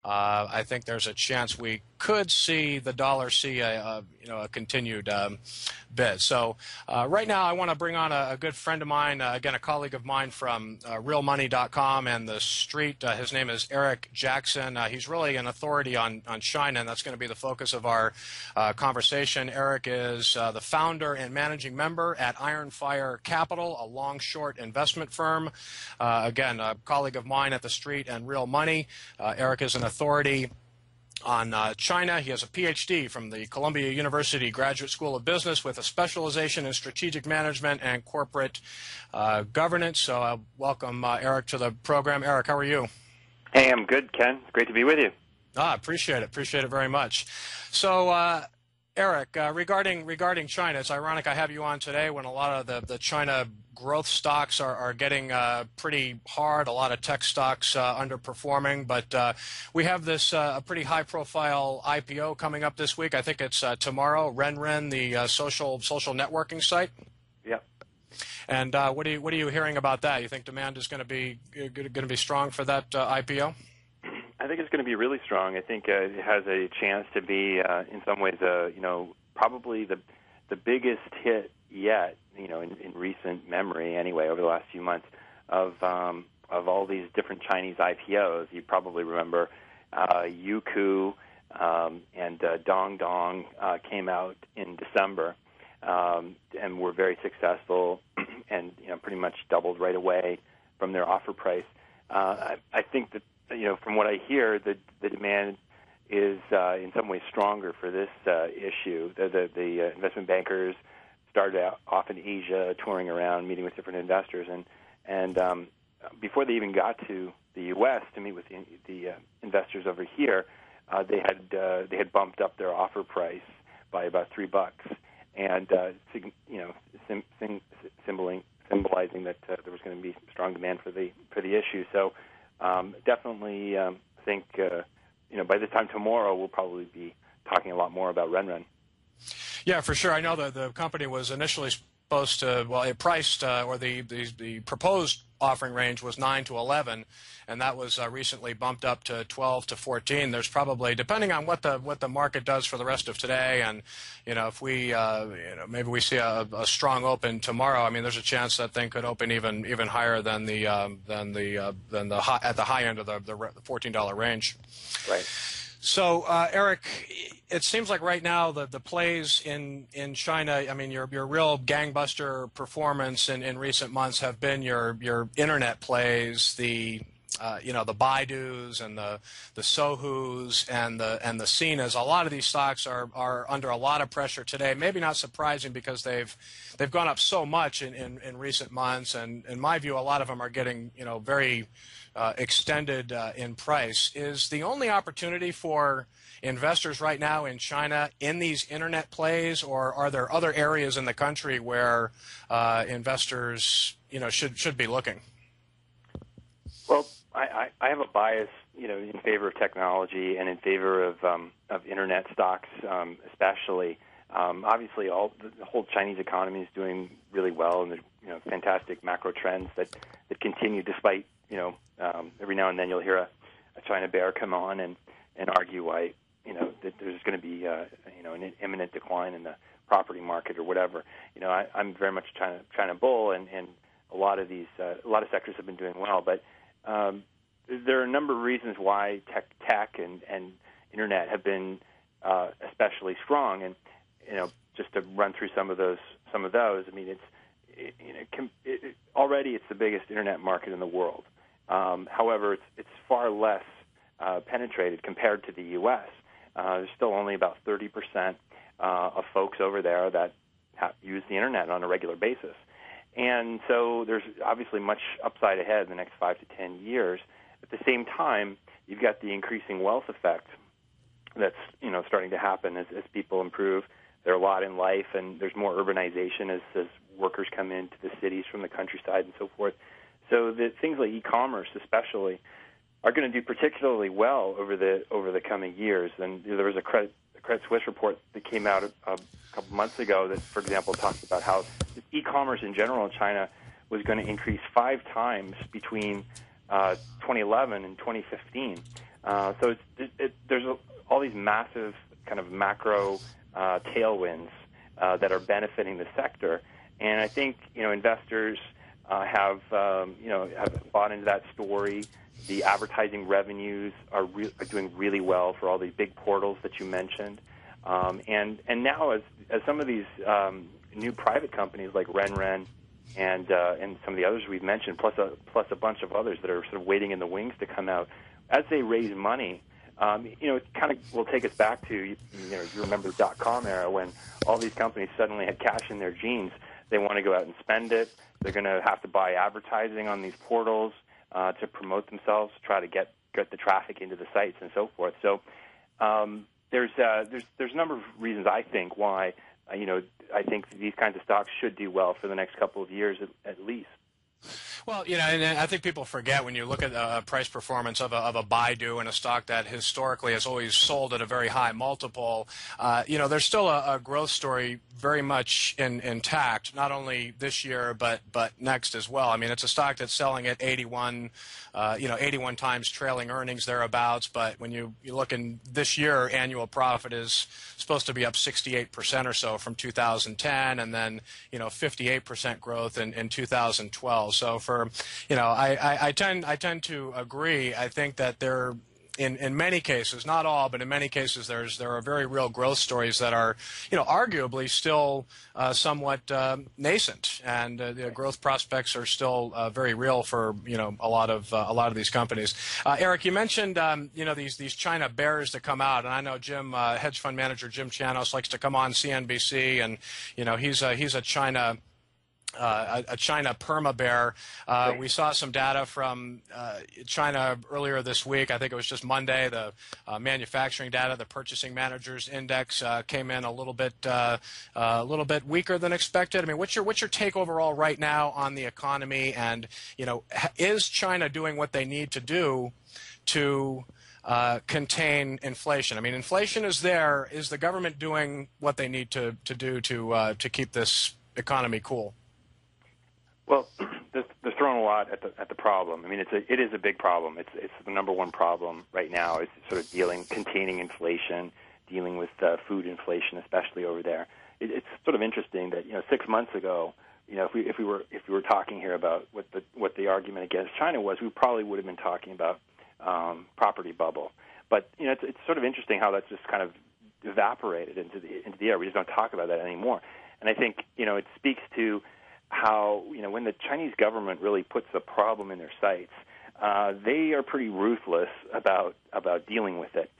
I think there's a chance we could see the dollar see a continued bid. So right now I want to bring on a good friend of mine, again a colleague of mine from realmoney.com and the street. His name is Eric Jackson. He's really an authority on China, and that's going to be the focus of our conversation. Eric is the founder and managing member at Ironfire Capital, a long-short investment firm. Again, a colleague of mine at the street and Real Money. Eric is an authority on China. He has a PhD from the Columbia University Graduate School of Business with a specialization in strategic management and corporate governance. So welcome Eric to the program. Eric, how are you? Hey, I'm good, Ken. It's great to be with you. Appreciate it. Appreciate it very much. So Eric, regarding China, it's ironic I have you on today when a lot of the China growth stocks are getting pretty hard, a lot of tech stocks underperforming, but we have this a pretty high-profile IPO coming up this week. I think it's tomorrow, Renren, the social networking site. Yep. And what are you hearing about that? You think demand is going to be strong for that IPO? I think it's going to be really strong. I think it has a chance to be, in some ways, probably the biggest hit yet, in recent memory, anyway, over the last few months of all these different Chinese IPOs. You probably remember Youku and Dong came out in December and were very successful, and pretty much doubled right away from their offer price. I think that. From what I hear, the demand is in some ways stronger for this issue. The investment bankers started off in Asia, touring around, meeting with different investors, and before they even got to the U.S. to meet with the investors over here, they had bumped up their offer price by about $3, and symbolizing that there was going to be strong demand for the issue. So. Definitely think, by this time tomorrow, we'll probably be talking a lot more about Renren. Yeah, for sure. I know that the company was initially supposed to, it priced, or the proposed offering range was 9 to 11, and that was recently bumped up to 12 to 14. There's probably, depending on what the market does for the rest of today, and if we maybe we see a strong open tomorrow. I mean, there's a chance that thing could open even higher than the at the high end of the $14 range. Right. So, Eric, it seems like right now the plays in China, I mean, your real gangbuster performance in recent months have been your internet plays, the Baidus and the Sohus and the Sinas. A lot of these stocks are under a lot of pressure today. Maybe not surprising because they've gone up so much in recent months, and in my view, a lot of them are getting very extended in price. Is the only opportunity for investors right now in China in these internet plays, or are there other areas in the country where investors should be looking? Well, I have a bias, in favor of technology and in favor of internet stocks, especially. Obviously, the whole Chinese economy is doing really well, and there's fantastic macro trends that continue despite every now and then you'll hear a China bear come on and argue why that there's going to be an imminent decline in the property market or whatever. I'm very much China bull, and a lot of sectors have been doing well, but there are a number of reasons why tech and internet have been especially strong, and just to run through some of those. I mean, already it's the biggest internet market in the world. However, it's far less penetrated compared to the U.S. There's still only about 30% of folks over there that use the internet on a regular basis. And so there's obviously much upside ahead in the next 5 to 10 years. At the same time, you've got the increasing wealth effect that's starting to happen as people improve their lot in life, and there's more urbanization as workers come into the cities from the countryside and so forth. So the things like e-commerce, especially, are going to do particularly well over the coming years. And there was a Credit Suisse report that came out a couple months ago that, for example, talked about how e-commerce in general in China was going to increase 5 times between 2011 and 2015. So there's all these massive kind of macro tailwinds that are benefiting the sector, and I think investors have bought into that story. The advertising revenues are doing really well for all these big portals that you mentioned, and now as some of these new private companies like RenRen and some of the others we've mentioned, plus a bunch of others that are sort of waiting in the wings to come out, as they raise money, it kind of will take us back to you remember the .com era when all these companies suddenly had cash in their jeans. They want to go out and spend it. They're going to have to buy advertising on these portals to promote themselves, try to get the traffic into the sites and so forth. So there's a number of reasons I think why I think these kinds of stocks should do well for the next couple of years at least. Well, and I think people forget when you look at price performance of a Baidu and a stock that historically has always sold at a very high multiple. There's still a growth story very much intact, not only this year but next as well. I mean, it's a stock that's selling at 81 times trailing earnings thereabouts. But when you look in this year, annual profit is supposed to be up 68% or so from 2010, and then 58% growth in 2012. So I tend to agree. I think that there, in many cases, not all, but in many cases, there are very real growth stories that are, arguably still somewhat nascent, and the growth prospects are still very real for a lot of these companies. Eric, you mentioned these China bears that come out, and I know Jim, hedge fund manager Jim Chanos, likes to come on CNBC, and he's a China perma bear. We saw some data from China earlier this week. I think it was just Monday. The manufacturing data, the Purchasing Managers Index, came in a little bit weaker than expected. I mean, what's your take overall right now on the economy? And is China doing what they need to do to contain inflation? I mean, inflation is there. Is the government doing what they need to do to keep this economy cool? Well, they're throwing a lot at the problem. I mean, it is a big problem. It's the number one problem right now. Is sort of containing inflation, dealing with food inflation, especially over there. It's sort of interesting that 6 months ago, if we were talking here about what the argument against China was, we probably would have been talking about property bubble. But it's sort of interesting how that's just kind of evaporated into the air. We just don't talk about that anymore. And I think it speaks to how when the Chinese government really puts a problem in their sights, they are pretty ruthless about dealing with it.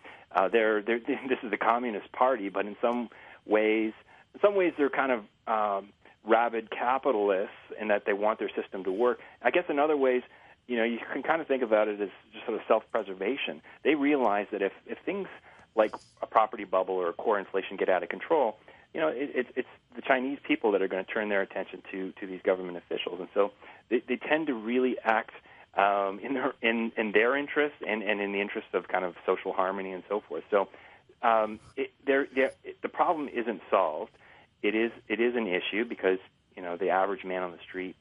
This is the Communist Party, but in some ways they're kind of rabid capitalists in that they want their system to work. I guess in other ways, you can kind of think about it as just sort of self-preservation. They realize that if things like a property bubble or core inflation get out of control, it's the Chinese people that are going to turn their attention to these government officials, and so they tend to really act in their interest and in the interest of kind of social harmony and so forth. So the problem isn't solved. It is an issue because the average man on the street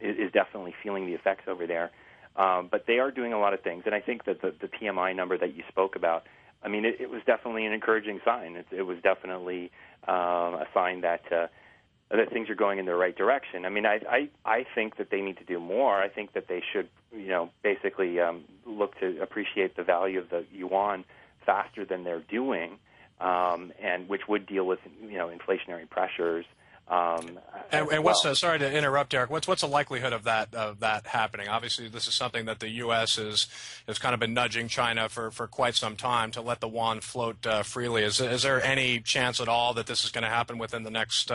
is definitely feeling the effects over there. But they are doing a lot of things, and I think that the PMI number that you spoke about, I mean, it was definitely an encouraging sign. It was definitely a sign that things are going in the right direction. I mean, I think that they need to do more. I think that they should, basically look to appreciate the value of the yuan faster than they're doing, and which would deal with inflationary pressures. And what's sorry to interrupt, Eric. What's the likelihood of that happening? Obviously, this is something that the U.S. has kind of been nudging China for quite some time to let the yuan float freely. Is there any chance at all that this is going to happen within the next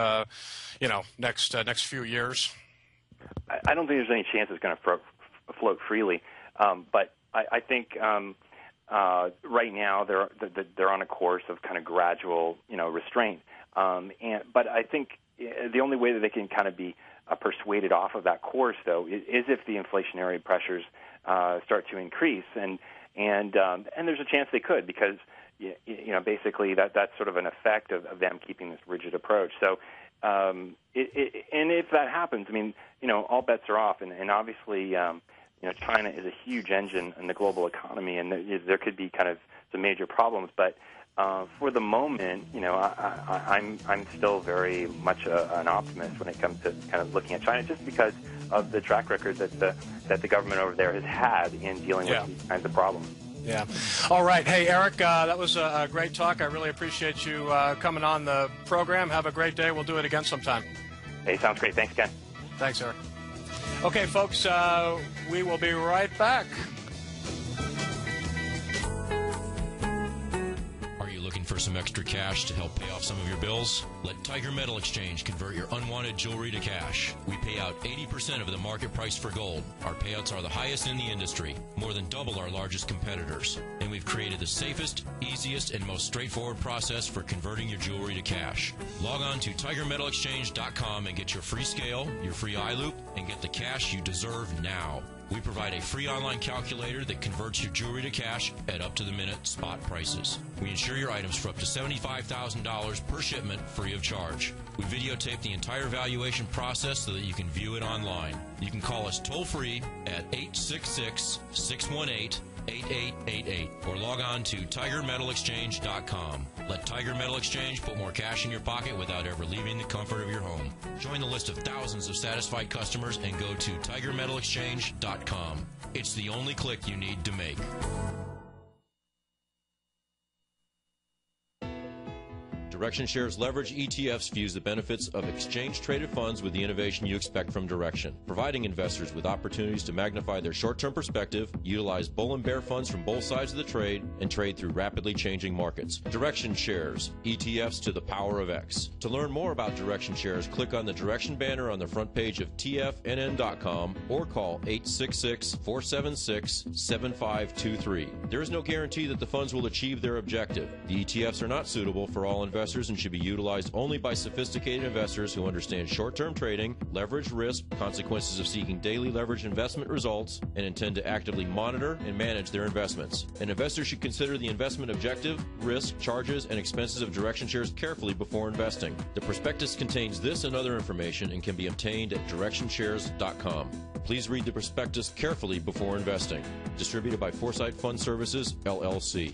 next few years? I don't think there's any chance it's going to float freely, but I think right now they're on a course of kind of gradual restraint, but I think the only way that they can kind of be persuaded off of that course, though, is if the inflationary pressures start to increase, and there's a chance they could, because basically that's sort of an effect of them keeping this rigid approach. So, and if that happens, I mean, all bets are off, and obviously China is a huge engine in the global economy, and there could be kind of some major problems. But for the moment, I'm still very much an optimist when it comes to kind of looking at China, just because of the track record that the government over there has had in dealing with these kinds of problems. Yeah. All right. Hey, Eric, that was a great talk. I really appreciate you coming on the program. Have a great day. We'll do it again sometime. Hey, sounds great. Thanks, Ken. Thanks, Eric. Okay, folks, we will be right back. Looking for some extra cash to help pay off some of your bills? Let Tiger Metal Exchange convert your unwanted jewelry to cash. We pay out 80% of the market price for gold. Our payouts are the highest in the industry, more than double our largest competitors. And we've created the safest, easiest, and most straightforward process for converting your jewelry to cash. Log on to TigerMetalExchange.com and get your free scale, your free eye loop, and get the cash you deserve now. We provide a free online calculator that converts your jewelry to cash at up-to-the-minute spot prices. We insure your items for up to $75,000 per shipment free of charge. We videotape the entire valuation process so that you can view it online. You can call us toll-free at 866-618-8888 or log on to TigerMetalExchange.com. Let Tiger Metal Exchange put more cash in your pocket without ever leaving the comfort of your home. Join the list of thousands of satisfied customers and go to TigerMetalExchange.com. It's the only click you need to make. Direction Shares Leverage ETFs fuse the benefits of exchange-traded funds with the innovation you expect from Direction, providing investors with opportunities to magnify their short-term perspective, utilize bull and bear funds from both sides of the trade, and trade through rapidly changing markets. Direction Shares, ETFs to the power of X. To learn more about Direction Shares, click on the Direction banner on the front page of TFNN.com or call 866-476-7523. There is no guarantee that the funds will achieve their objective. The ETFs are not suitable for all investors and should be utilized only by sophisticated investors who understand short-term trading, leverage risk, consequences of seeking daily leverage investment results, and intend to actively monitor and manage their investments. An investor should consider the investment objective, risk, charges, and expenses of Direction Shares carefully before investing. The prospectus contains this and other information and can be obtained at DirectionShares.com. Please read the prospectus carefully before investing. Distributed by Foresight Fund Services, LLC.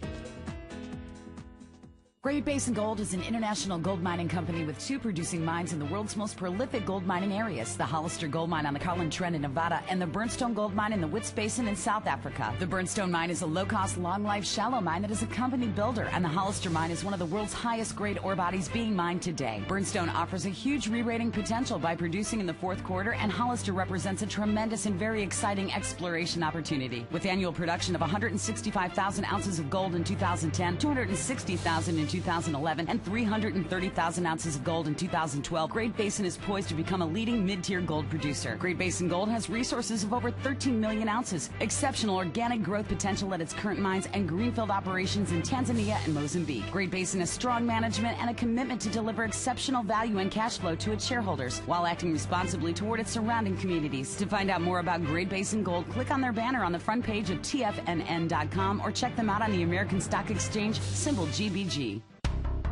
Great Basin Gold is an international gold mining company with 2 producing mines in the world's most prolific gold mining areas, the Hollister Gold Mine on the Carlin Trend in Nevada and the Burnstone Gold Mine in the Wits Basin in South Africa. The Burnstone Mine is a low-cost, long-life, shallow mine that is a company builder, and the Hollister Mine is one of the world's highest-grade ore bodies being mined today. Burnstone offers a huge re-rating potential by producing in the 4th quarter, and Hollister represents a tremendous and very exciting exploration opportunity. With annual production of 165,000 ounces of gold in 2010, 260,000 in 2011, and 330,000 ounces of gold in 2012, Great Basin is poised to become a leading mid-tier gold producer. Great Basin Gold has resources of over 13 million ounces, exceptional organic growth potential at its current mines, and greenfield operations in Tanzania and Mozambique. Great Basin has strong management and a commitment to deliver exceptional value and cash flow to its shareholders while acting responsibly toward its surrounding communities. To find out more about Great Basin Gold, click on their banner on the front page of TFNN.com or check them out on the American Stock Exchange, symbol GBG.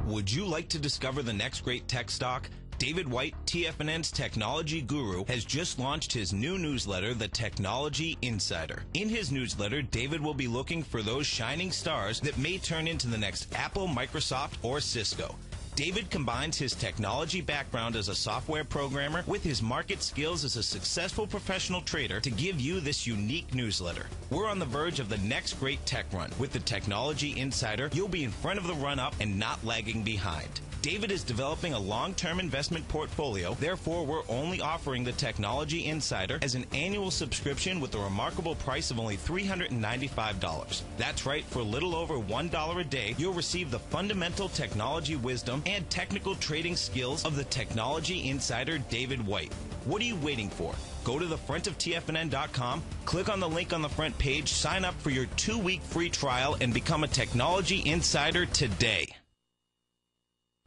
Would you like to discover the next great tech stock? David White, TFNN's technology guru, has just launched his new newsletter, The Technology Insider. In his newsletter, David will be looking for those shining stars that may turn into the next Apple, Microsoft, or Cisco. David combines his technology background as a software programmer with his market skills as a successful professional trader to give you this unique newsletter. We're on the verge of the next great tech run. With the Technology Insider, you'll be in front of the run-up and not lagging behind. David is developing a long-term investment portfolio, therefore we're only offering the Technology Insider as an annual subscription with a remarkable price of only $395. That's right, for a little over $1 a day, you'll receive the fundamental technology wisdom and technical trading skills of the Technology Insider David White. What are you waiting for? Go to the front of TFNN.com, click on the link on the front page, sign up for your 2-week free trial, and become a Technology Insider today.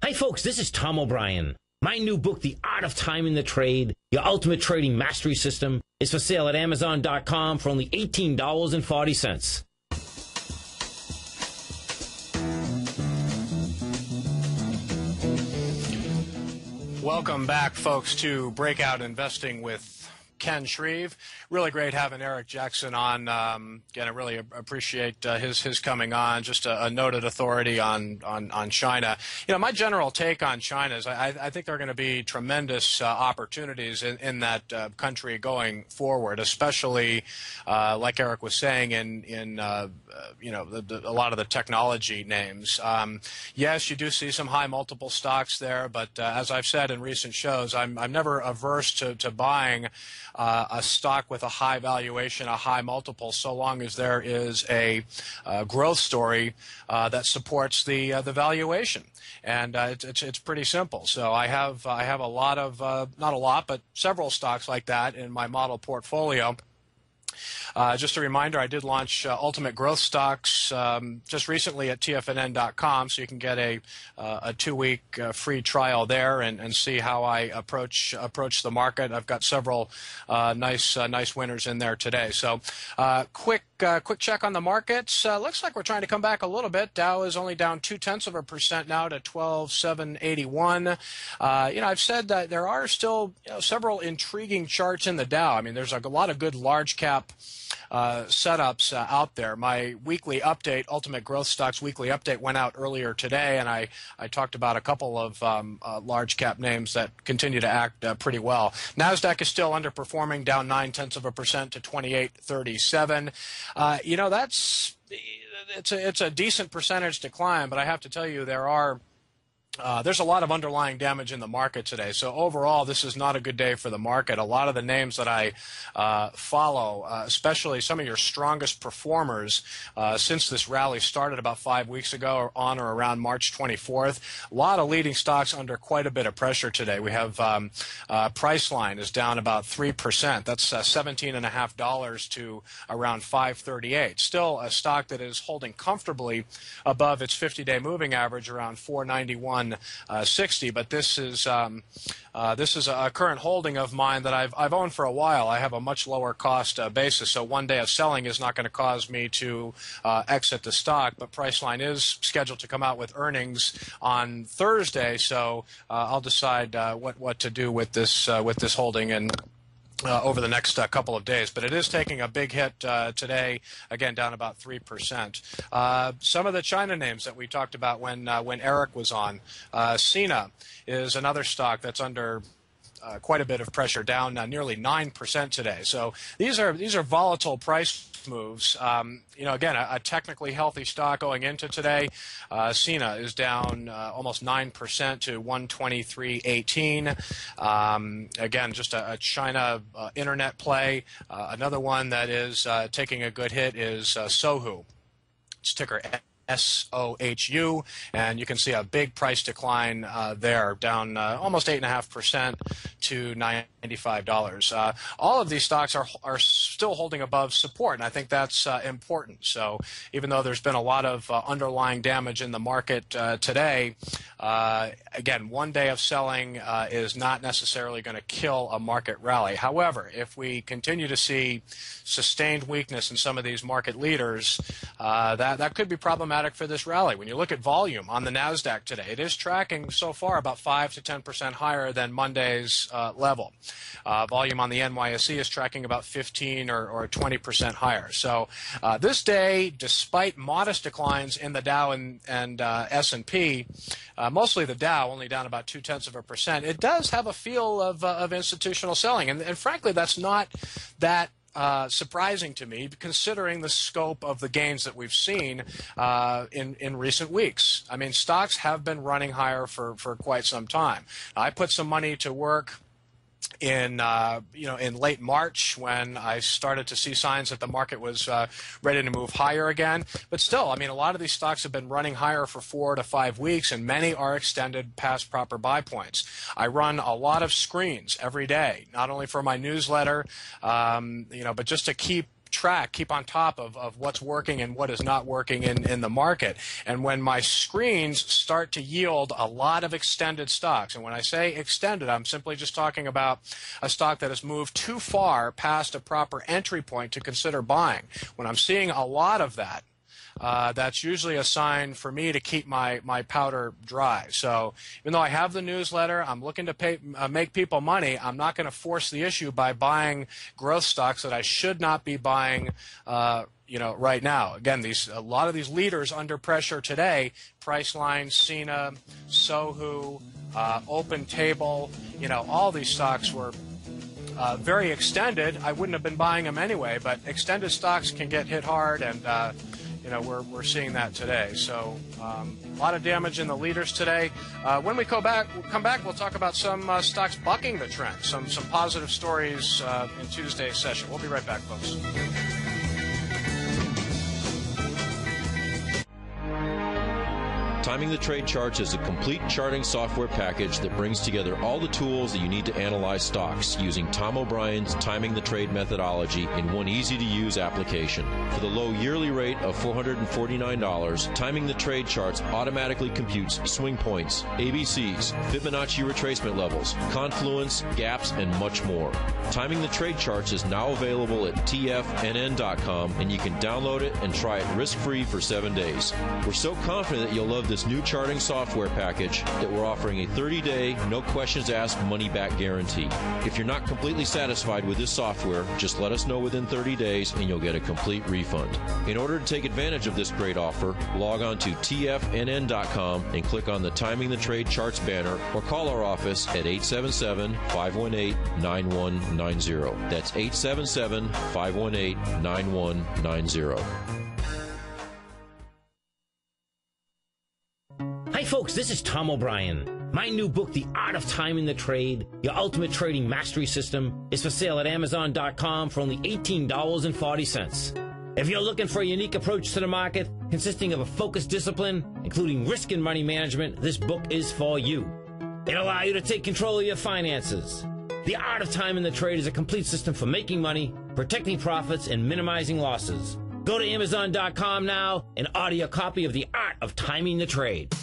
Hi folks, this is Tom O'Brien. My new book, The Art of Timing the Trade, Your Ultimate Trading Mastery System, is for sale at Amazon.com for only $18.40. Welcome back, folks, to Breakout Investing with Ken Shreve. Really great having Eric Jackson on. Again, I really appreciate his coming on. Just a noted authority on China. My general take on China is I think there are going to be tremendous opportunities in that country going forward, especially like Eric was saying in a lot of the technology names. Yes, you do see some high multiple stocks there, but as I've said in recent shows, I'm never averse to buying a stock with a high valuation, a high multiple, so long as there is a growth story that supports the valuation. And it's pretty simple. So I have a lot of not a lot, but several stocks like that in my model portfolio. Just a reminder, I did launch Ultimate Growth Stocks just recently at tfnn.com, so you can get a 2-week free trial there and see how I approach the market. I've got several nice winners in there today. So quick check on the markets. Looks like we're trying to come back a little bit. Dow is only down 0.2% now to 12,781. I've said that there are still several intriguing charts in the Dow. I mean, there's a lot of good large cap setups out there. My weekly update, Ultimate Growth Stocks weekly update, went out earlier today, and I talked about a couple of large cap names that continue to act pretty well. NASDAQ is still underperforming, down 0.9% to 2837. It's a decent percentage decline, but I have to tell you there's a lot of underlying damage in the market today. So overall, this is not a good day for the market. A lot of the names that I follow, especially some of your strongest performers since this rally started about 5 weeks ago, or on or around March 24th, a lot of leading stocks under quite a bit of pressure today. We have Priceline is down about 3%. That's $17.50 to around $5.38. Still a stock that is holding comfortably above its 50-day moving average around $491.60, but this is a current holding of mine that I've owned for a while. I have a much lower cost basis, so one day of selling is not going to cause me to exit the stock. But Priceline is scheduled to come out with earnings on Thursday, so I'll decide what to do with this holding and over the next couple of days. But it is taking a big hit today, again down about 3%. Some of the China names that we talked about when Eric was on, Sina is another stock that's under quite a bit of pressure, down nearly 9% today. So these are volatile price moves. Again, a technically healthy stock going into today. Sina is down almost 9% to 123.18. Again, just a China internet play. Another one that is taking a good hit is Sohu. It's ticker SOHU, and you can see a big price decline there, down almost 8.5% to $95. All of these stocks are still holding above support, and I think that's important. So even though there's been a lot of underlying damage in the market today, again, one day of selling is not necessarily going to kill a market rally. However, if we continue to see sustained weakness in some of these market leaders, that could be problematic for this rally. When you look at volume on the NASDAQ today, it is tracking so far about 5 to 10% higher than Monday's level. Volume on the NYSE is tracking about 15 or 20% higher. So this day, despite modest declines in the Dow and S&P, mostly the Dow only down about 0.2%, it does have a feel of institutional selling. And frankly, that's not that surprising to me, considering the scope of the gains that we've seen in recent weeks. I mean, stocks have been running higher for quite some time. I put some money to work in late March, when I started to see signs that the market was ready to move higher again. But still, I mean, a lot of these stocks have been running higher for 4 to 5 weeks, and many are extended past proper buy points. I run a lot of screens every day, not only for my newsletter, but just to keep on top of what's working and what is not working in the market. And when my screens start to yield a lot of extended stocks, and when I say extended, I'm simply just talking about a stock that has moved too far past a proper entry point to consider buying. When I'm seeing a lot of that, that's usually a sign for me to keep my powder dry. So even though I have the newsletter, I'm looking to make people money. I'm not going to force the issue by buying growth stocks that I should not be buying right now. Again, a lot of these leaders under pressure today, Priceline, Cena, Sohu, Open Table, all these stocks were very extended. I wouldn't have been buying them anyway, but extended stocks can get hit hard, and we're seeing that today. So a lot of damage in the leaders today. When we come back, we'll talk about some stocks bucking the trend, some positive stories in Tuesday's session. We'll be right back, folks. Timing the Trade Charts is a complete charting software package that brings together all the tools that you need to analyze stocks using Tom O'Brien's Timing the Trade methodology in one easy-to-use application. For the low yearly rate of $449, Timing the Trade Charts automatically computes swing points, ABCs, Fibonacci retracement levels, confluence, gaps, and much more. Timing the Trade Charts is now available at tfnn.com, and you can download it and try it risk-free for 7 days. We're so confident that you'll love this new charting software package that we're offering a 30-day, no questions asked money-back guarantee. If you're not completely satisfied with this software, just let us know within 30 days and you'll get a complete refund. In order to take advantage of this great offer, log on to tfnn.com and click on the Timing the Trade Charts banner or call our office at 877-518-9190. That's 877-518-9190. Hi folks, this is Tom O'Brien. My new book, The Art of Timing the Trade, Your Ultimate Trading Mastery System, is for sale at Amazon.com for only $18.40. If you're looking for a unique approach to the market, consisting of a focused discipline, including risk and money management, this book is for you. It'll allow you to take control of your finances. The Art of Timing the Trade is a complete system for making money, protecting profits, and minimizing losses. Go to Amazon.com now and order your copy of The Art of Timing the Trade.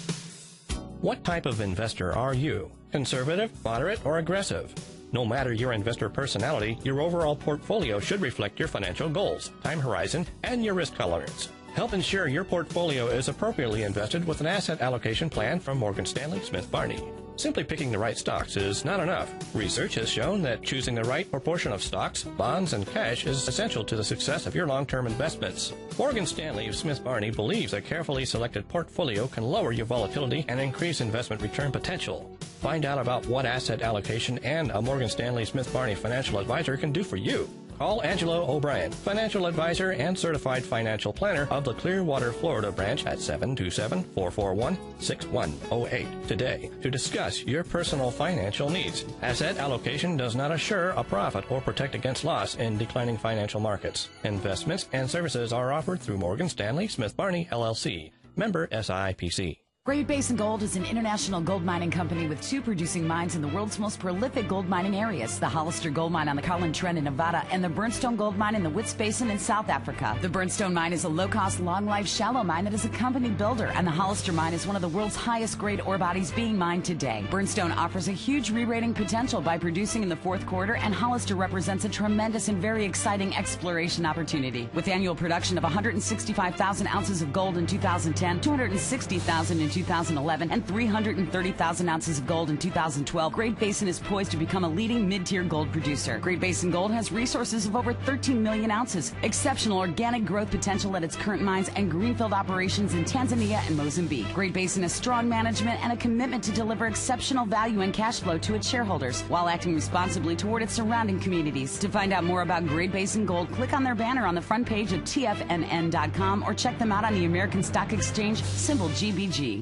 What type of investor are you? Conservative, moderate, or aggressive? No matter your investor personality, your overall portfolio should reflect your financial goals, time horizon, and your risk tolerance. Help ensure your portfolio is appropriately invested with an asset allocation plan from Morgan Stanley Smith Barney. Simply picking the right stocks is not enough. Research has shown that choosing the right proportion of stocks, bonds, and cash is essential to the success of your long-term investments. Morgan Stanley Smith Barney believes a carefully selected portfolio can lower your volatility and increase investment return potential. Find out about what asset allocation and a Morgan Stanley Smith Barney financial advisor can do for you. Call Angelo O'Brien, financial advisor and certified financial planner of the Clearwater, Florida branch at 727-441-6108 today to discuss your personal financial needs. Asset allocation does not assure a profit or protect against loss in declining financial markets. Investments and services are offered through Morgan Stanley Smith Barney, LLC. Member SIPC. Great Basin Gold is an international gold mining company with 2 producing mines in the world's most prolific gold mining areas, the Hollister Gold Mine on the Carlin Trend in Nevada and the Burnstone Gold Mine in the Wits Basin in South Africa. The Burnstone Mine is a low-cost, long-life, shallow mine that is a company builder, and the Hollister Mine is one of the world's highest-grade ore bodies being mined today. Burnstone offers a huge re-rating potential by producing in the 4th quarter, and Hollister represents a tremendous and very exciting exploration opportunity. With annual production of 165,000 ounces of gold in 2010, 260,000 in 2011, and 330,000 ounces of gold in 2012, Great Basin is poised to become a leading mid-tier gold producer. Great Basin Gold has resources of over 13 million ounces, exceptional organic growth potential at its current mines, and greenfield operations in Tanzania and Mozambique. Great Basin has strong management and a commitment to deliver exceptional value and cash flow to its shareholders while acting responsibly toward its surrounding communities. To find out more about Great Basin Gold, click on their banner on the front page of TFNN.com or check them out on the American Stock Exchange, symbol GBG.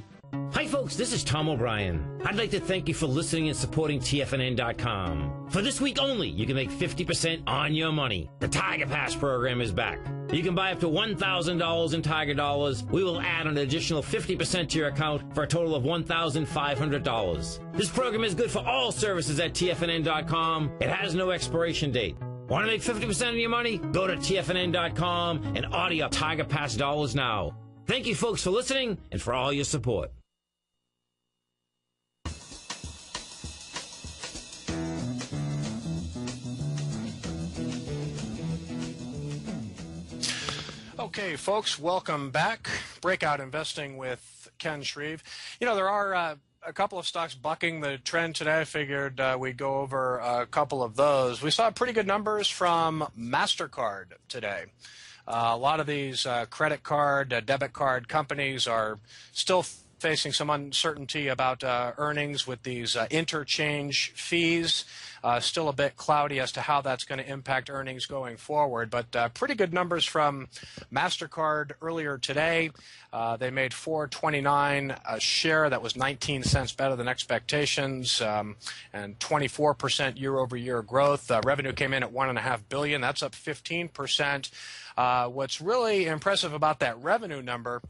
Hi folks, this is Tom O'Brien. I'd like to thank you for listening and supporting TFNN.com. For this week only, you can make 50% on your money. The Tiger Pass program is back. You can buy up to $1,000 in Tiger dollars. We will add an additional 50% to your account for a total of $1,500. This program is good for all services at TFNN.com. It has no expiration date. Want to make 50% of your money? Go to TFNN.com and order your Tiger Pass dollars now. Thank you folks for listening and for all your support. Okay, folks, welcome back. Breakout Investing with Ken Shreve. You know, there are a couple of stocks bucking the trend today. I figured we'd go over a couple of those. We saw pretty good numbers from MasterCard today. A lot of these credit card, debit card companies are still facing some uncertainty about earnings with these interchange fees. Still a bit cloudy as to how that's going to impact earnings going forward, but pretty good numbers from MasterCard earlier today. They made $4.29 a share. That was 19 cents better than expectations, and 24% year-over-year growth. Revenue came in at $1.5 billion. That's up 15%. What's really impressive about that revenue number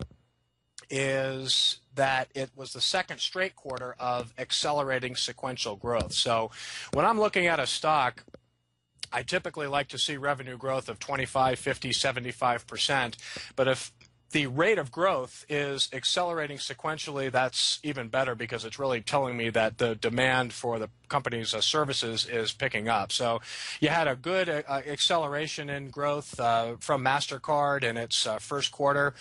is that it was the second straight quarter of accelerating sequential growth. So when I'm looking at a stock, I typically like to see revenue growth of 25, 50, 75%. But if the rate of growth is accelerating sequentially, that's even better because it's really telling me that the demand for the company's services is picking up. So you had a good acceleration in growth from MasterCard in its first quarter.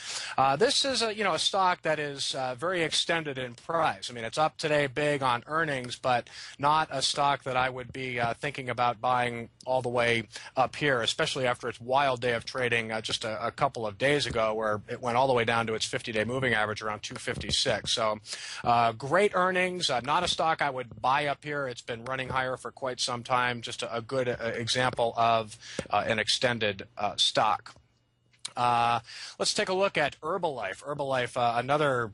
This is a stock that is very extended in price. I mean, it's up today big on earnings, but not a stock that I would be thinking about buying all the way up here, especially after its wild day of trading just a couple of days ago, where it went all the way down to its 50-day moving average around 256. So great earnings, not a stock I would buy up here. It's been running higher for quite some time. Just a good example of an extended stock. Let's take a look at Herbalife. Herbalife, another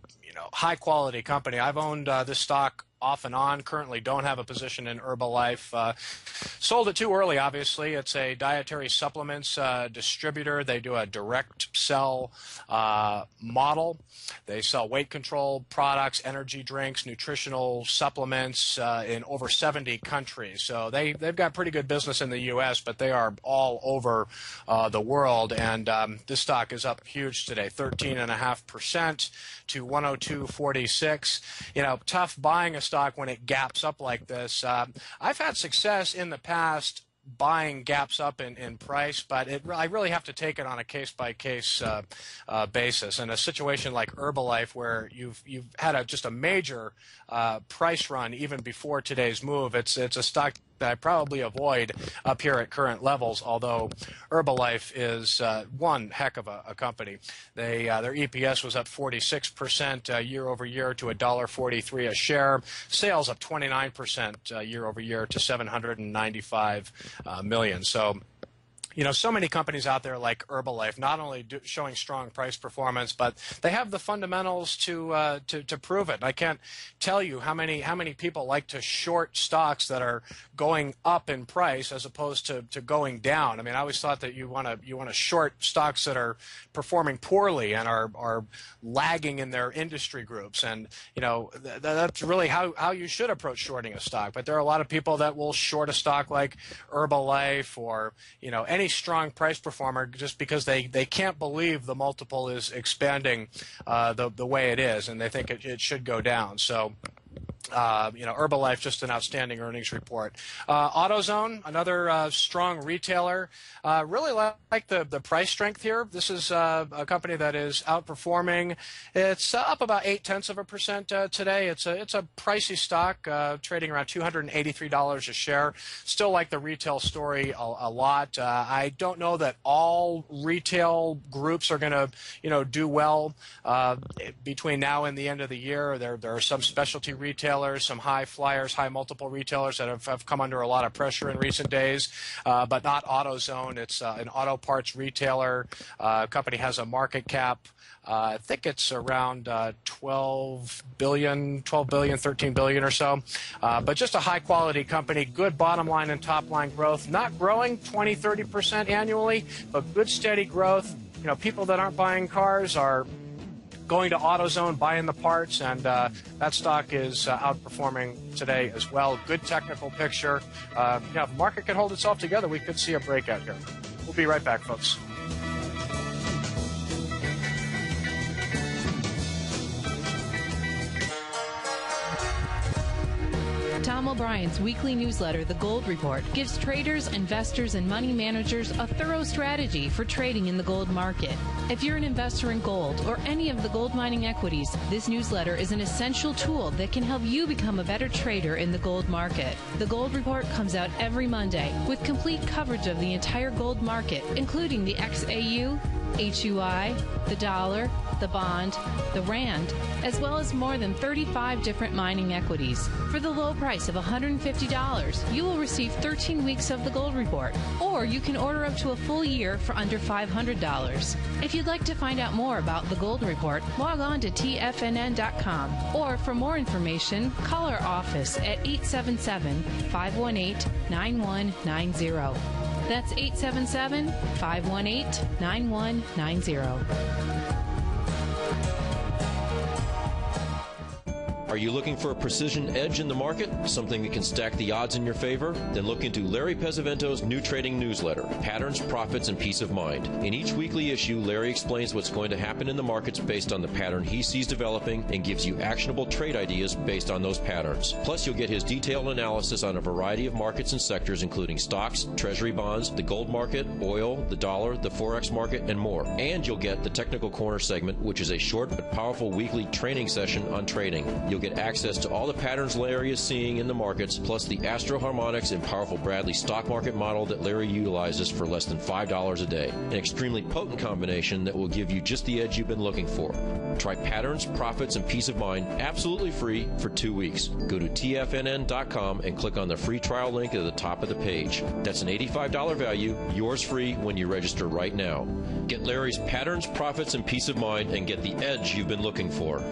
high quality company. I've owned this stock off and on. Currently don't have a position in Herbalife. Sold it too early, obviously. It's a dietary supplements distributor. They do a direct sell model. They sell weight control products, energy drinks, nutritional supplements in over 70 countries. So they've got pretty good business in the U.S., but they are all over the world. And this stock is up huge today, 13.5% to 102.46. Tough buying a stock when it gaps up like this. I've had success in the past buying gaps up in price, but I really have to take it on a case-by-case basis. In a situation like Herbalife, where you've had just a major price run even before today's move, it's a stock that I probably avoid up here at current levels, although Herbalife is one heck of a company. Their EPS was up 46% year over year to $1.43 a share. Sales up 29% year over year to $795 million. So so many companies out there like Herbalife, not only showing strong price performance, but they have the fundamentals to prove it. I can't tell you how many people like to short stocks that are going up in price as opposed to going down. I mean, I always thought that you want to short stocks that are performing poorly and are lagging in their industry groups, and that's really how you should approach shorting a stock. But there are a lot of people that will short a stock like Herbalife or any strong price performer just because they can't believe the multiple is expanding the way it is, and they think it should go down. So Herbalife, just an outstanding earnings report. AutoZone, another strong retailer. Really like the price strength here. This is a company that is outperforming. It's up about 0.8% today. It's a pricey stock, trading around $283 a share. Still like the retail story a lot. I don't know that all retail groups are going to do well between now and the end of the year. There are some specialty retailers, some high flyers, high multiple retailers that have come under a lot of pressure in recent days, but not AutoZone. It's an auto parts retailer. Company has a market cap. I think it's around 12 billion, 13 billion or so. But just a high quality company, good bottom line and top line growth, not growing 20, 30% annually, but good steady growth. People that aren't buying cars are going to AutoZone, buying the parts, and that stock is outperforming today as well. Good technical picture. If the market can hold itself together, we could see a breakout here. We'll be right back, folks. Tom O'Brien's weekly newsletter, The Gold Report, gives traders, investors, and money managers a thorough strategy for trading in the gold market. If you're an investor in gold or any of the gold mining equities, this newsletter is an essential tool that can help you become a better trader in the gold market. The Gold Report comes out every Monday with complete coverage of the entire gold market, including the XAU, HUI, the dollar, the bond, the rand, as well as more than 35 different mining equities. For the low price of $150, you will receive 13 weeks of the Gold Report, or you can order up to a full year for under $500. If you'd like to find out more about the Gold Report, log on to tfnn.com, or for more information, call our office at 877-518-9190. That's 877-518-9190. Are you looking for a precision edge in the market? Something that can stack the odds in your favor? Then look into Larry Pesavento's new trading newsletter, Patterns, Profits, and Peace of Mind. In each weekly issue, Larry explains what's going to happen in the markets based on the pattern he sees developing and gives you actionable trade ideas based on those patterns. Plus, you'll get his detailed analysis on a variety of markets and sectors, including stocks, treasury bonds, the gold market, oil, the dollar, the forex market, and more. And you'll get the Technical Corner segment, which is a short but powerful weekly training session on trading. You'll get access to all the patterns Larry is seeing in the markets, plus the Astro Harmonics and powerful Bradley stock market model that Larry utilizes for less than $5 a day. An extremely potent combination that will give you just the edge you've been looking for. Try Patterns, Profits, and Peace of Mind absolutely free for 2 weeks. Go to tfnn.com and click on the free trial link at the top of the page. That's an $85 value, yours free when you register right now. Get Larry's Patterns, Profits, and Peace of Mind and get the edge you've been looking for.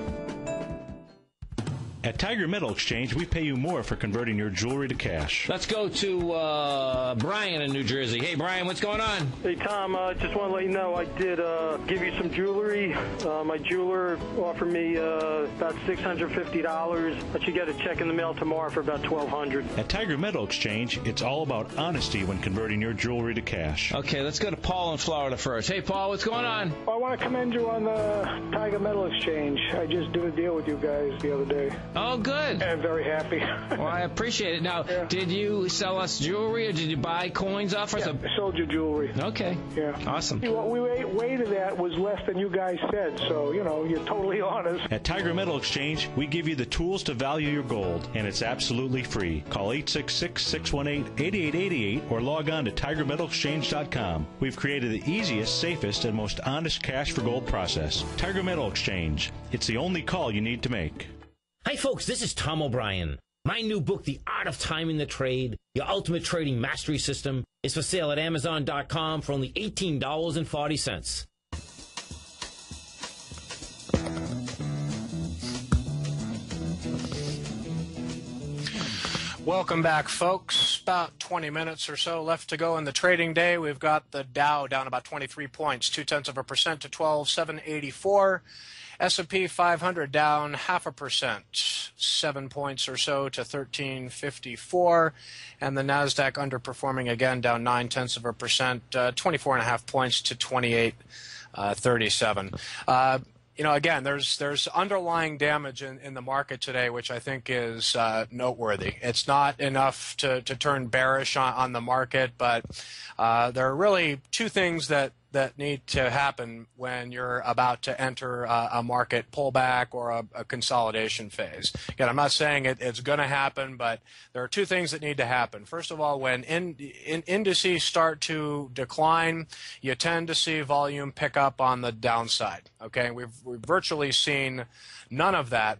At Tiger Metal Exchange, we pay you more for converting your jewelry to cash. Let's go to Brian in New Jersey. Hey, Brian, what's going on? Hey, Tom, just want to let you know I did give you some jewelry. My jeweler offered me about $650, but you get a check in the mail tomorrow for about $1,200. At Tiger Metal Exchange, it's all about honesty when converting your jewelry to cash. Okay, let's go to Paul in Florida first. Hey, Paul, what's going on? I want to commend you on the Tiger Metal Exchange. I just did a deal with you guys the other day. Oh, good. I'm very happy. Well, I appreciate it. Now, Did you sell us jewelry or did you buy coins off us? I sold you jewelry. Okay. Yeah. Awesome. What we weighted at was less than you guys said, so, you're totally honest. At Tiger Metal Exchange, we give you the tools to value your gold, and it's absolutely free. Call 866-618-8888 or log on to TigerMetalExchange.com. We've created the easiest, safest, and most honest cash for gold process. Tiger Metal Exchange. It's the only call you need to make. Hi, folks. This is Tom O'Brien. My new book, The Art of Timing the Trade, Your Ultimate Trading Mastery System, is for sale at Amazon.com for only $18.40. Welcome back, folks. About 20 minutes or so left to go in the trading day. We've got the Dow down about 23 points, 0.2% to 12,784. S&P 500 down 0.5%, 7 points or so to 1354, and the Nasdaq underperforming again, down 0.9%, 24.5 points to 2837. Again, there's underlying damage in the market today, which I think is noteworthy. It's not enough to turn bearish on the market, but there are really two things that need to happen when you're about to enter a market pullback or a consolidation phase. Again, I'm not saying it's going to happen, but there are two things that need to happen. First of all, when indices start to decline, you tend to see volume pick up on the downside. Okay, we've virtually seen none of that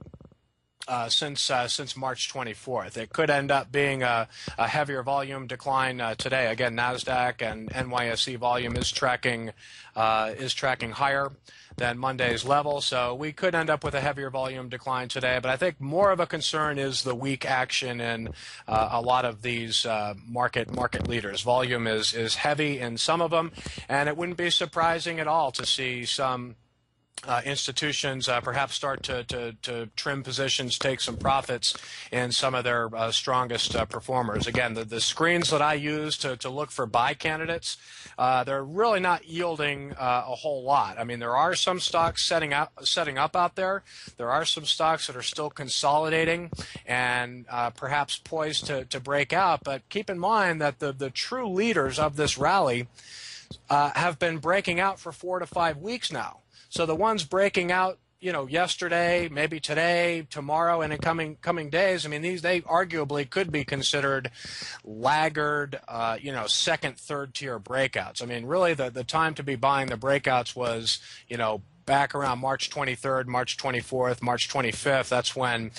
since March 24th. It could end up being a heavier volume decline today. Again, Nasdaq and NYSE volume is tracking higher than Monday's level, so we could end up with a heavier volume decline today. But I think more of a concern is the weak action in a lot of these market leaders. Volume is heavy in some of them, and it wouldn't be surprising at all to see some institutions perhaps start to trim positions, take some profits in some of their strongest performers. Again, the screens that I use to look for buy candidates, they're really not yielding a whole lot. I mean, there are some stocks setting up out there. There are some stocks that are still consolidating and perhaps poised to break out. But keep in mind that the true leaders of this rally have been breaking out for 4 to 5 weeks now. So the ones breaking out, yesterday, maybe today, tomorrow, and in coming days, I mean, they arguably could be considered laggard, second, third tier breakouts. I mean, really the time to be buying the breakouts was, back around March 23rd, March 24th, March 25th. That's when,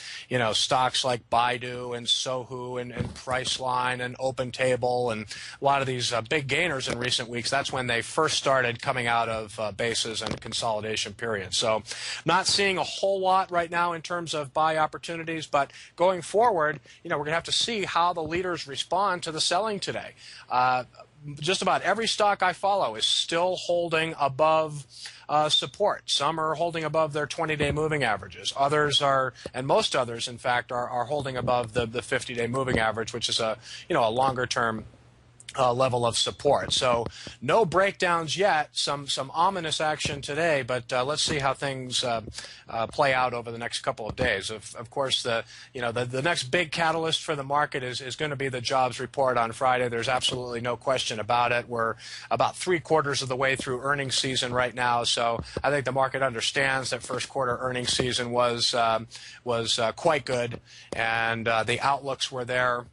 stocks like Baidu and Sohu and Priceline and OpenTable and a lot of these big gainers in recent weeks, that's when they first started coming out of bases and consolidation periods. So not seeing a whole lot right now in terms of buy opportunities, but going forward, we're going to have to see how the leaders respond to the selling today. Just about every stock I follow is still holding above support. Some are holding above their 20-day moving averages. Others are, and most others, in fact, are holding above the 50-day moving average, which is a longer-term level of support. So no breakdowns yet. Some ominous action today, but let's see how things play out over the next couple of days. Of course, the next big catalyst for the market is going to be the jobs report on Friday. There's absolutely no question about it. We're about 3/4 of the way through earnings season right now, so I think the market understands that first quarter earnings season was quite good, and the outlooks were there.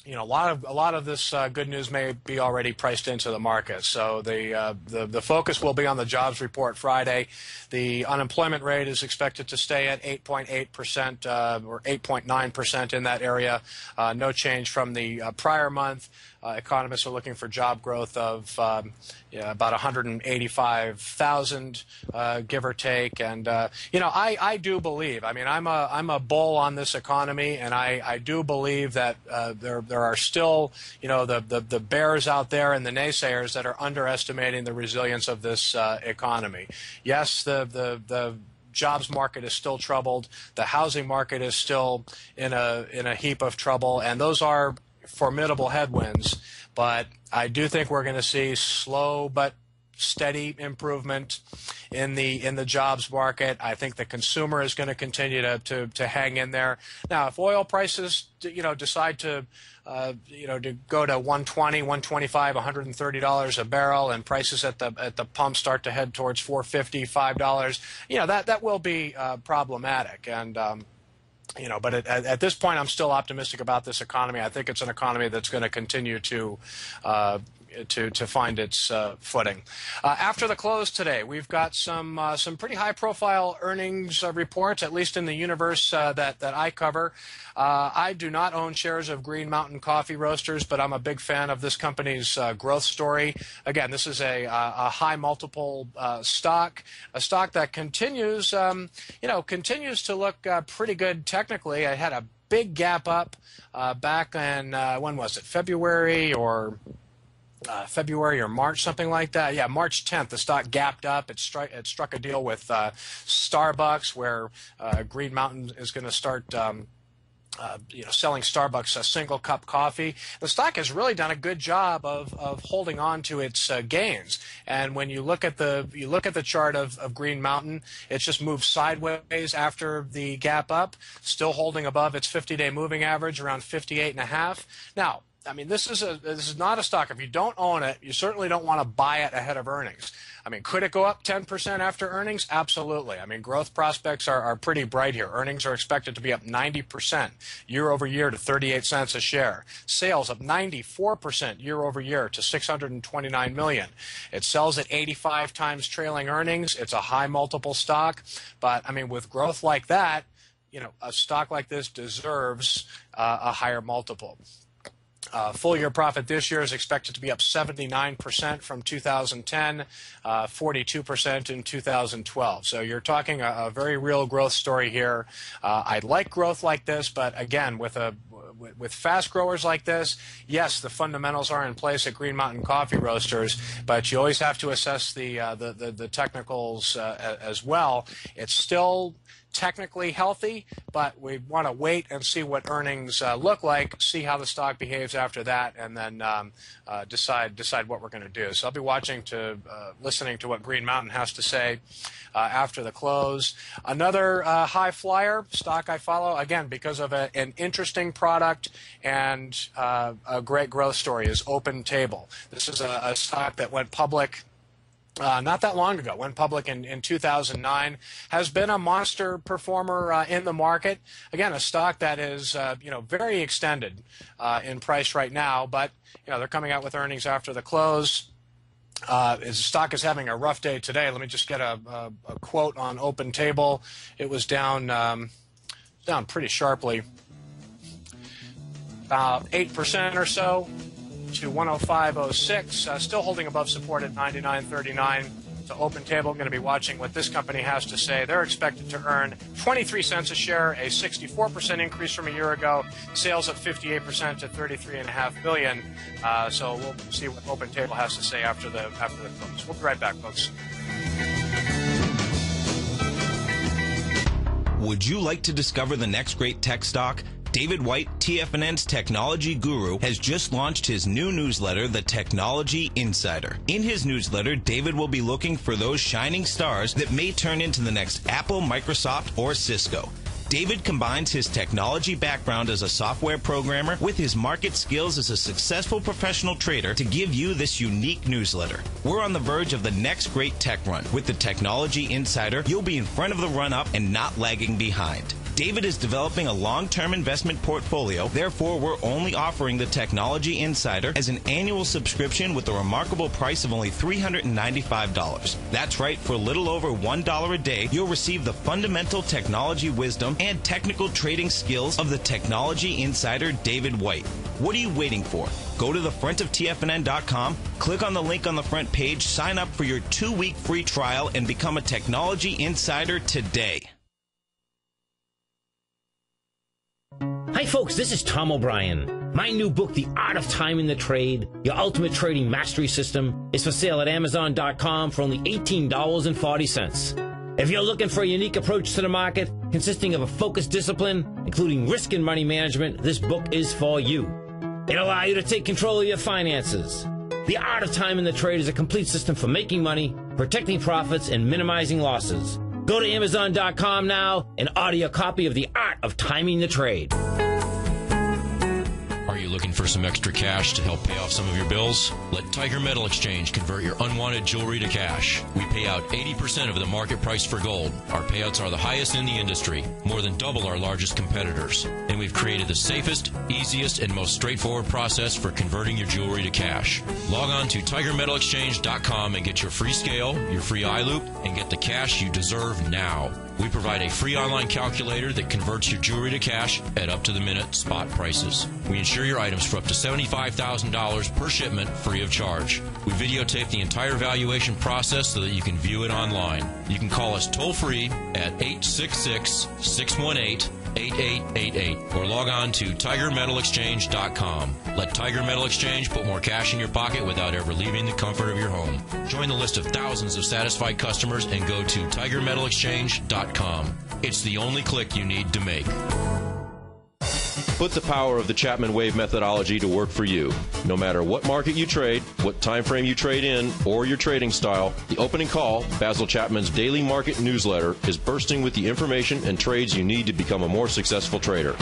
A lot of this good news may be already priced into the market. So the focus will be on the jobs report Friday. The unemployment rate is expected to stay at 8.8% or 8.9% in that area. No change from the prior month. Economists are looking for job growth of about 185,000, give or take. And I do believe. I mean, I'm a bull on this economy, and I do believe that there are still the bears out there and the naysayers that are underestimating the resilience of this economy. Yes, the jobs market is still troubled. The housing market is still in a heap of trouble, and those are formidable headwinds, but I do think we're going to see slow but steady improvement in the jobs market. I think the consumer is going to continue to hang in there. Now, if oil prices decide to go to $120, $125, $130 a barrel, and prices at the pump start to head towards $4.50, $5, that will be problematic. And but at this point, I'm still optimistic about this economy. I think it's an economy that's going to continue to find its footing. After the close today, we've got some pretty high-profile earnings reports, at least in the universe that I cover. I do not own shares of Green Mountain Coffee Roasters, but I'm a big fan of this company's growth story. Again, this is a high multiple stock, a stock that continues to look pretty good technically. I had a big gap up back in when was it? February or March, something like that. Yeah, March 10th, the stock gapped up. It struck a deal with Starbucks, where Green Mountain is going to start selling Starbucks a single cup coffee. The stock has really done a good job of holding on to its gains. And when you look at the chart of Green Mountain, it's just moved sideways after the gap up, still holding above its 50-day moving average around 58.5. Now, I mean, this is not a stock. If you don't own it, you certainly don't want to buy it ahead of earnings. I mean, could it go up 10% after earnings? Absolutely. I mean, growth prospects are pretty bright here. Earnings are expected to be up 90% year over year to 38 cents a share. Sales up 94% year over year to $629 million. It sells at 85 times trailing earnings. It's a high multiple stock. But, I mean, with growth like that, a stock like this deserves a higher multiple. Full-year profit this year is expected to be up 79% from 2010, 42% in 2012. So you're talking a very real growth story here. I like growth like this, but again, with a with fast growers like this, yes, the fundamentals are in place at Green Mountain Coffee Roasters, but you always have to assess the technicals as well. It's still technically healthy, but we want to wait and see what earnings look like, see how the stock behaves after that, and then decide what we're going to do. So I'll be listening to what Green Mountain has to say after the close. Another high flyer stock I follow, again, because of an interesting product and a great growth story, is Open Table. This is a stock that went public not that long ago, went public in 2009, has been a monster performer in the market. Again, a stock that is very extended in price right now, but they're coming out with earnings after the close. The stock is having a rough day today. Let me just get a quote on Open Table. It was down pretty sharply, about 8% or so, to 105.06, still holding above support at 99.39. So Open Table, going to be watching what this company has to say. They're expected to earn 23 cents a share, a 64% increase from a year ago. Sales up 58% to $33.5 billion. So we'll see what Open Table has to say after the close. We'll be right back, folks. Would you like to discover the next great tech stock? David White, TFNN's technology guru, has just launched his new newsletter, The Technology Insider. In his newsletter, David will be looking for those shining stars that may turn into the next Apple, Microsoft, or Cisco. David combines his technology background as a software programmer with his market skills as a successful professional trader to give you this unique newsletter. We're on the verge of the next great tech run. With the Technology Insider, you'll be in front of the run-up and not lagging behind. David is developing a long-term investment portfolio, therefore we're only offering the Technology Insider as an annual subscription with a remarkable price of only $395. That's right, for a little over $1 a day, you'll receive the fundamental technology wisdom and technical trading skills of the Technology Insider David White. What are you waiting for? Go to the front of TFNN.com, click on the link on the front page, sign up for your 2-week free trial, and become a Technology Insider today. Hi folks, this is Tom O'Brien. My new book, The Art of Timing the Trade, Your Ultimate Trading Mastery System, is for sale at Amazon.com for only $18.40. If you're looking for a unique approach to the market, consisting of a focused discipline, including risk and money management, this book is for you. It'll allow you to take control of your finances. The Art of Timing the Trade is a complete system for making money, protecting profits, and minimizing losses. Go to Amazon.com now and order your copy of The Art of Timing the Trade. Are you looking for some extra cash to help pay off some of your bills? Let Tiger Metal Exchange convert your unwanted jewelry to cash. We pay out 80% of the market price for gold. Our payouts are the highest in the industry, more than double our largest competitors. And we've created the safest, easiest, and most straightforward process for converting your jewelry to cash. Log on to TigerMetalExchange.com and get your free scale, your free eye loop, and get the cash you deserve now. We provide a free online calculator that converts your jewelry to cash at up-to-the-minute spot prices. We insure your items for up to $75,000 per shipment free of charge. We videotape the entire valuation process so that you can view it online. You can call us toll-free at 866-618-8888 or log on to TigerMetalExchange.com. Let Tiger Metal Exchange put more cash in your pocket without ever leaving the comfort of your home. Join the list of thousands of satisfied customers and go to TigerMetalExchange.com. It's the only click you need to make. Put the power of the Chapman Wave methodology to work for you. No matter what market you trade, what time frame you trade in, or your trading style, the Opening Call, Basil Chapman's daily market newsletter, is bursting with the information and trades you need to become a more successful trader.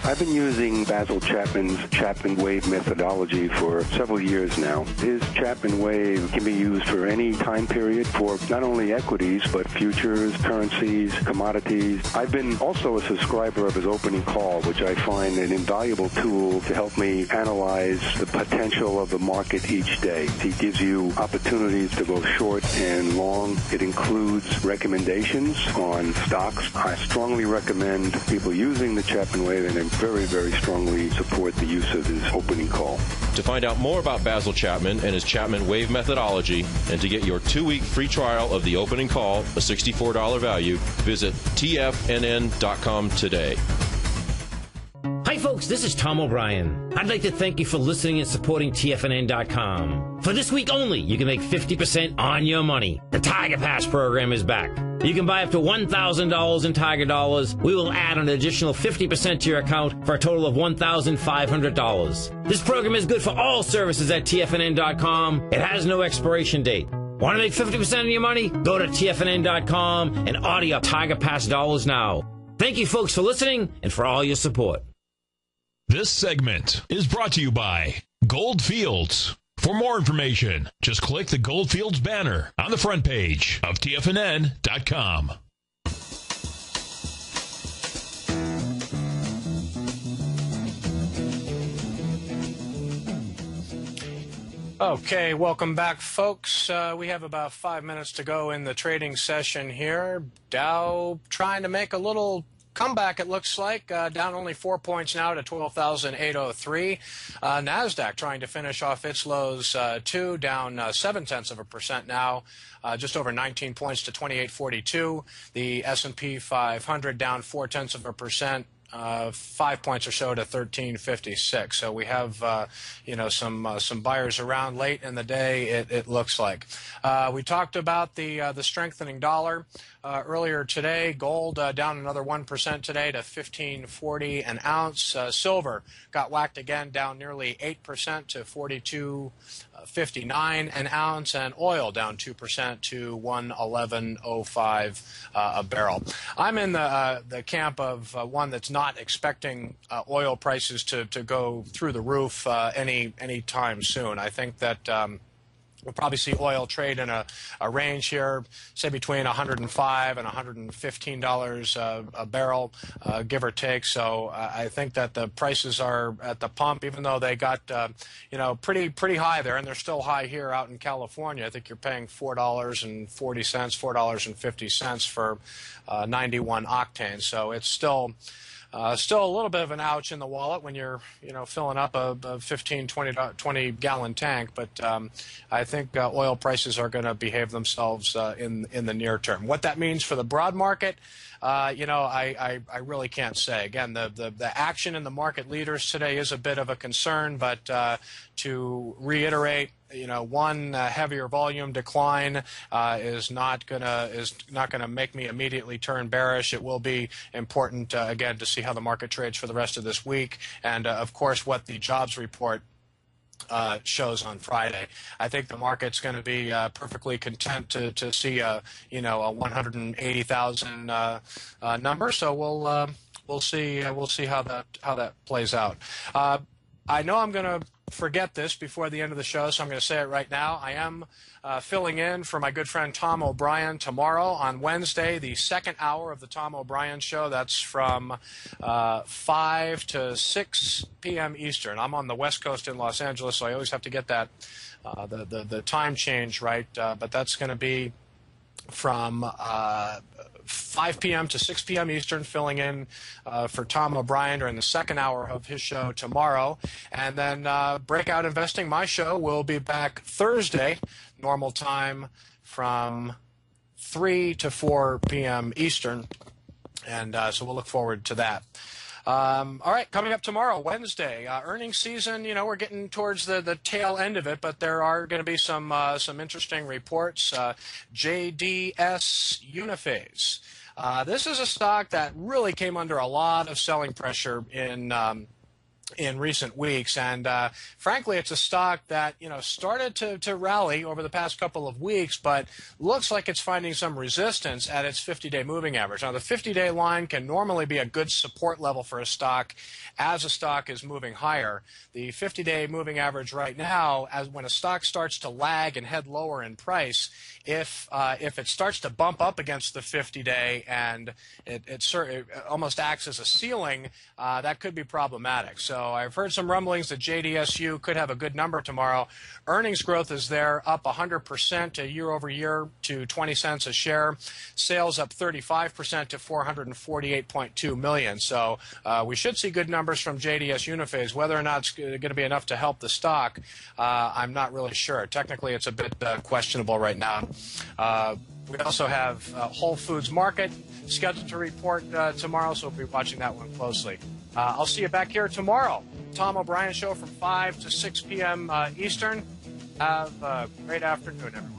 I've been using Basil Chapman's Chapman Wave methodology for several years now. His Chapman Wave can be used for any time period for not only equities, but futures, currencies, commodities. I've been also a subscriber of his Opening Call, which I find an invaluable tool to help me analyze the potential of the market each day. He gives you opportunities to go short and long. It includes recommendations on stocks. I strongly recommend people using the Chapman Wave, and I very, very strongly support the use of his Opening Call. To find out more about Basil Chapman and his Chapman Wave methodology, and to get your 2-week free trial of the Opening Call, a $64 value, visit TFNN.com today. Hi folks, this is Tom O'Brien. I'd like to thank you for listening and supporting TFNN.com. For this week only, you can make 50% on your money. The Tiger Pass program is back. You can buy up to $1,000 in Tiger Dollars. We will add an additional 50% to your account for a total of $1,500. This program is good for all services at TFNN.com. It has no expiration date. Want to make 50% of your money? Go to TFNN.com and order your Tiger Pass dollars now. Thank you folks for listening and for all your support. This segment is brought to you by Goldfields. For more information, just click the Goldfields banner on the front page of TFNN.com. Okay, welcome back, folks. We have about 5 minutes to go in the trading session here. Dow trying to make a little comeback, it looks like, down only 4 points now to 12,803. NASDAQ trying to finish off its lows, too, down 0.7% now, just over 19 points to 2842. The S&P 500 down 0.4%. 5 points or so to 1356. So we have, some buyers around late in the day. It looks like. We talked about the strengthening dollar earlier today. Gold down another 1% today to $15.40 an ounce. Silver got whacked again, down nearly 8% to $42.59 an ounce, and oil down 2% to $111.05 a barrel. I'm in the camp of one that's not expecting oil prices to go through the roof any time soon. I think that we'll probably see oil trade in a range here, say between $105 and $115 a barrel, give or take. So I think that the prices are at the pump, even though they got pretty high there, and they're still high here out in California. I think you're paying $4.40, $4.50 for 91 octane. So it's still a little bit of an ouch in the wallet when you're, filling up a 15, 20 gallon tank. But I think oil prices are going to behave themselves in the near term. What that means for the broad market, I really can't say. Again, the action in the market leaders today is a bit of a concern, but to reiterate, one heavier volume decline is not gonna make me immediately turn bearish. It will be important again to see how the market trades for the rest of this week, and of course what the jobs report shows on Friday. I think the market's going to be perfectly content to see a 180,000 number. So we'll see how that plays out. I know I'm going to forget this before the end of the show, so I'm going to say it right now. I am filling in for my good friend Tom O'Brien tomorrow on Wednesday, the second hour of the Tom O'Brien Show. That's from 5 to 6 p.m. Eastern. I'm on the West Coast in Los Angeles, so I always have to get that the time change right. But that's going to be from 5 p.m. to 6 p.m. Eastern, filling in for Tom O'Brien during the second hour of his show tomorrow. And then Breakout Investing, my show, will be back Thursday, normal time, from 3 to 4 p.m. Eastern. And so we'll look forward to that. All right, coming up tomorrow, Wednesday, earnings season. We're getting towards the tail end of it, but there are going to be some interesting reports. JDS Uniphase. This is a stock that really came under a lot of selling pressure in recent weeks, and frankly, it's a stock that started to rally over the past couple of weeks, but looks like it's finding some resistance at its 50-day moving average. Now, the 50-day line can normally be a good support level for a stock as a stock is moving higher. The 50-day moving average right now, as when a stock starts to lag and head lower in price, if it starts to bump up against the 50-day and it almost acts as a ceiling, that could be problematic. So I've heard some rumblings that JDSU could have a good number tomorrow. Earnings growth is there, up 100% year over year to 20 cents a share. Sales up 35% to 448.2 million. So we should see good numbers from JDS Uniphase. Whether or not it's going to be enough to help the stock, I'm not really sure. Technically, it's a bit questionable right now. We also have Whole Foods Market scheduled to report tomorrow, so we'll be watching that one closely. I'll see you back here tomorrow. Tom O'Brien Show from 5 to 6 p.m. Eastern. Have a great afternoon, everyone.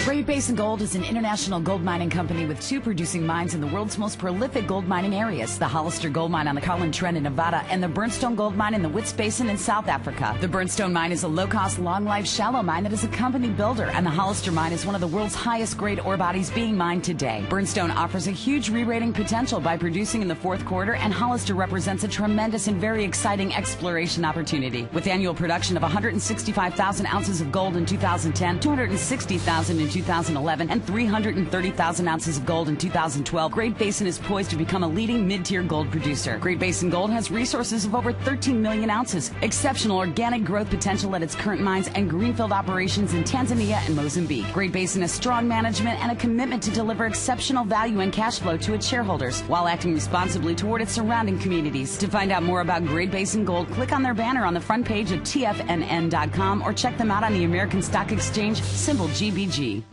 Great Basin Gold is an international gold mining company with 2 producing mines in the world's most prolific gold mining areas, the Hollister Gold Mine on the Carlin Trend in Nevada and the Burnstone Gold Mine in the Wits Basin in South Africa. The Burnstone Mine is a low-cost, long-life, shallow mine that is a company builder, and the Hollister Mine is one of the world's highest-grade ore bodies being mined today. Burnstone offers a huge re-rating potential by producing in the 4th quarter, and Hollister represents a tremendous and very exciting exploration opportunity. With annual production of 165,000 ounces of gold in 2010, 260,000 in 2011, and 330,000 ounces of gold in 2012, Great Basin is poised to become a leading mid-tier gold producer. Great Basin Gold has resources of over 13 million ounces, exceptional organic growth potential at its current mines, and greenfield operations in Tanzania and Mozambique. Great Basin has strong management and a commitment to deliver exceptional value and cash flow to its shareholders while acting responsibly toward its surrounding communities. To find out more about Great Basin Gold, click on their banner on the front page of TFNN.com or check them out on the American Stock Exchange, symbol GBG.